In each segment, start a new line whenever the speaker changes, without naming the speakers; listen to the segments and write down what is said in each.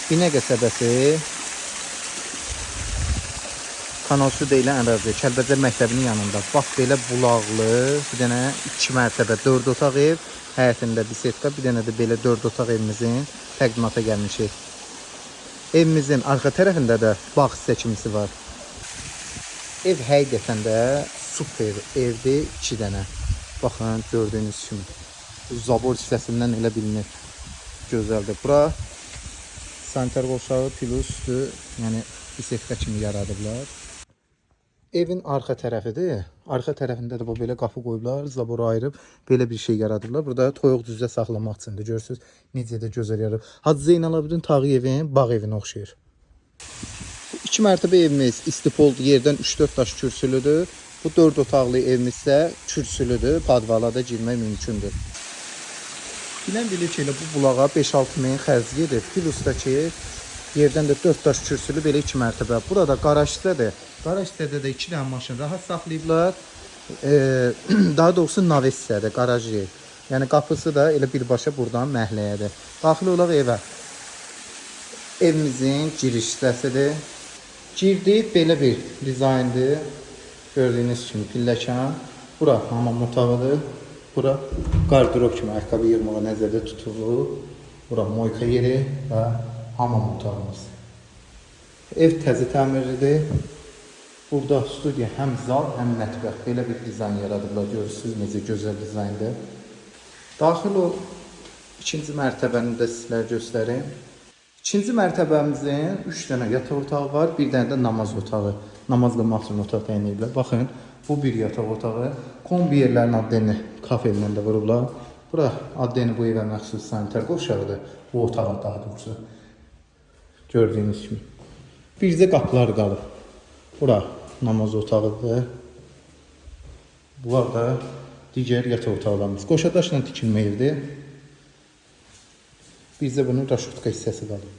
Binə qəsəbəsi Kanal Su deyilən ərazi, Kəlbəcər məktəbinin yanında. Bax, belə bulaqlı, bir dənə 2 mərtəbə 4 otaq ev, həyətində bisetka, bir dənə də belə 4 otaq evimizin təqdimata gəlmişik. Evimizin arxa tərəfində də bağ seçimisi var. Ev həqiqətən də super evdir, 2 dənə. Baxın, gördüyünüz kimi. Zabor hissəsindən elə bilinir. Gözəldir. Bura sanitar qovşağı plus üstü, yəni bisetka kimi yaradıblar. Evin arxa tərəfidir. Arxa tərəfində də bu belə qapı qoyublar, zaboru ayırıb belə bir şey yaradıblar. Burada toyuq düzdə saxlamaq üçündür. Görürsünüz necə də gözəl yaradıb. Hacı Zeynalabdin Tağıyevin bağ evinə oxşayır. 2 mərtəbə evimiz istipoldur, yerdən 3-4 daş kürsülüdür. Bu 4 otaqlı evimiz isə kürsülüdür, padvala da girmək mümkündür. Bilən bilir ki, bu bulağa 5-6 min xərc gedir. Plusda ki, yerdən də 4 daş kürsülü belə 2 mərtəbə. Burada qarajdadır. Qarajda da 2 dənə maşın rahat saxlayıblar. Daha doğrusu navessiyədir, qaraj yer. Yəni qapısı da elə birbaşa buradan məhləyədir. Daxil olaq evə. Evimizin giriş hissəsidir. Girdik, belə bir dizayndır. Gördüyünüz kimi pilləkan. Bura hamam otağıdır. Bura qardırob kimi ayaqqabı yığmağa nəzərdə tutulur. Bura moyka yeri və hamam otağımız. Ev təzə təmirlidir. Burada studiya həm zal, həm mətbəx. Belə bir dizayn yaradıblar. Görürsünüz necə gözəl dizayndır. Daxil o 2-ci mərtəbəni də sizlər göstərim. 2-ci mərtəbəmizin 3 dənə yataq otağı var, bir dənə də namaz otağı. Namaz qılmaq üçün otaq təyin ediblər. Baxın, bu bir yataq otağı. Kombi yerlərin adını kafelinə də vurublar. Bura adını bu evə məxsus sanitar qovşağıdır. Bu otağa daha doğrusu. Gördüyünüz kimi. Bircə qapılar qalıb. Bura namaz otağıdır. Bu da digər yataq otaqlarımız. Qoşadaşla tikilmə evdir. Bizdə bunun raşotka hissəsi qalıb.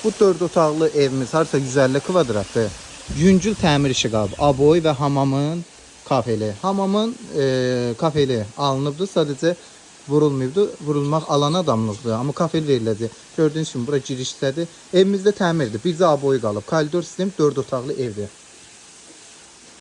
Bu 4 otaqlı evimiz harca 150 kvadratdır. Yüngül təmir işi qalıb. Aboy və hamamın kafeli. Hamamın kafeli alınıbdır. Sadəcə vurulmayıbdır. Vurulmaq alan adamlıqdır. Amma kafel veriləcək. Gördüyünüz kimi bura girişdədir. Evimizdə təmirdir. Bircə aboy qalıb. Koridor sistem 4 otaqlı evdir.